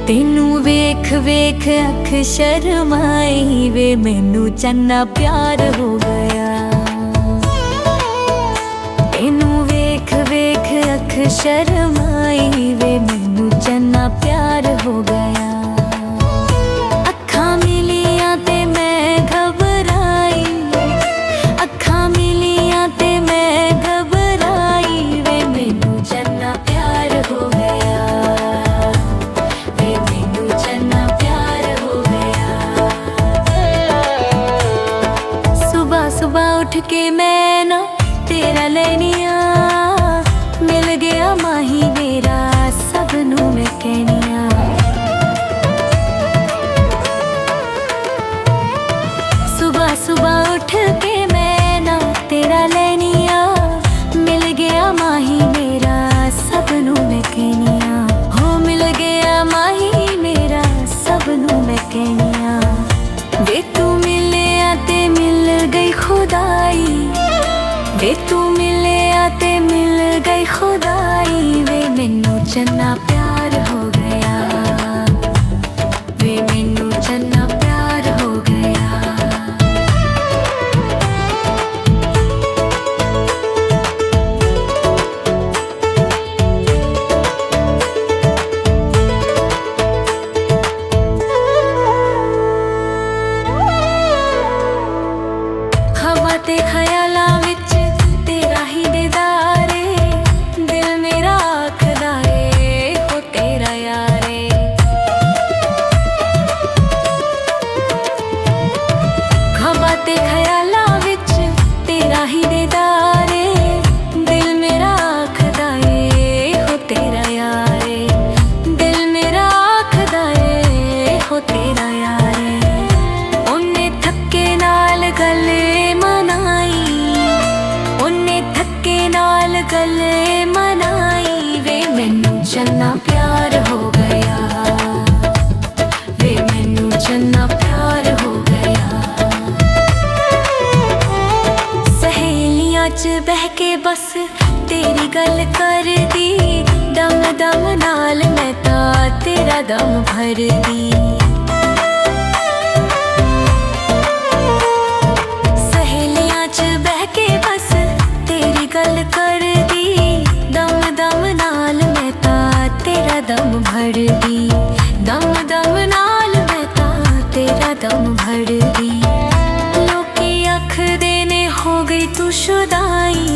तेनू वेख वेख अख शर्माई वे, मैनू चन्ना प्यार हो गया। तेनू वेख वेख अख शर्माई वे, मैनू चन्ना प्यार हो गया। अखां मिलियां ते मैं घबराई, अखां मिलियां ते मैं घबराई वे, मैनू चन्ना प्यार हो गया। सुबह उठ के मैं ना तेरा लेनिया, मिल गया माही मेरा सबनू मैं कहनिया। सुबह सुबह उठ के मैं ना तेरा लेनिया, मिल गया माही मेरा सबनू मैं कहनिया। हो मिल गया माही मेरा सबनू मैं कहनिया। वे तू मिले आते मिल गई खुदाई, वे तू मिले आते मिल गई खुदाई वे, मैनू चन्ना प्यार हो गया। वे मैनू चन्ना प्यार हो गया। हवा ते ख्यालां विच तेरा ही दीदार ए, दिल मेरा आखदा ए हो तेरा यार ए। हवा ते ख्यालां विच तेरा ही दीदार ए, दिल मेरा आखदा ए हो तेरा यार ए। दिल मेरा आखदा ए हो तेरा यार ए। उन्ने थक्के नाल गले गले मनाई वे, मैनू चन्ना प्यार हो गया। वे मैनू चन्ना प्यार हो गया। सहेलियां च बह के बस तेरी गल कर दी, दम दम नाल मैं तां तेरा दम भर दी। सहेलियां च बह के बस तेरी गल कर दी, दम दम नाल मैं तां तेरा दम भर दी। दम दम नाल मैं तां तेरा दम भर दी। लोकी आखदे ने हो गई तू शुदाई,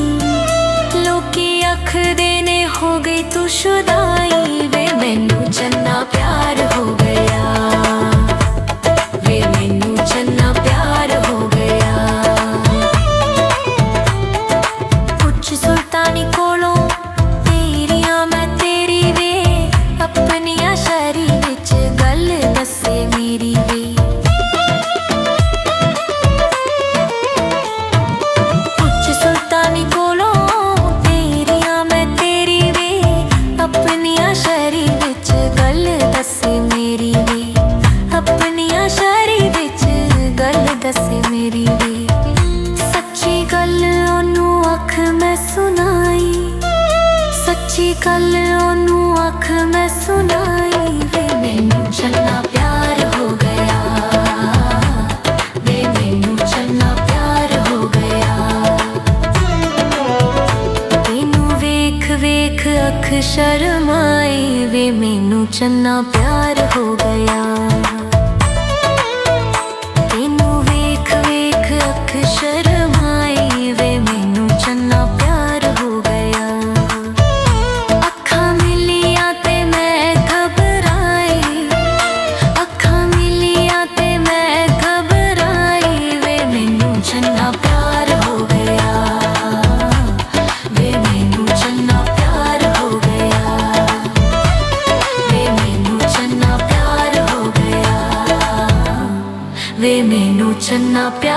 लोकी आखदे ने हो गई तू शुदाई वे, मैनू चन्ना प्यार हो गया। वे मैनू चन्ना प्यार हो गया। सुल्तानी कोलों तेरियां मैं तेरी वे, अपनिया शायरी विच गल दसे मेरी वे। उच्च सुल्तानी कोलों तेरियां मैं तेरी वे, अपनिया शायरी विच गल दसे मेरी वे। अपनिया शायरी विच गल दसे मेरी वे। सच्ची गल ओनू अख मैं सुनाई, सच्ची गल ओनू अख मैं सुनाई वे, मैनू चन्ना प्यार हो गया। वे मैनू चन्ना प्यार हो गया। तेनू वेख वेख अख शर्माई वे, मैनू चन्ना प्यार हो गया। तेनू वेख वेख अख शर्माई वे, मैनू चन्ना प्यार हो गया। अखां मिलियां ते मैं घबराई, अखां मिलियां ते मैं घबराई वे, मैनू चन्ना प्यार हो गया। वे मैनू चन्ना प्यार हो गया। वे मैनू चन्ना प्यार हो गया। वे मैनू चन्ना प्यार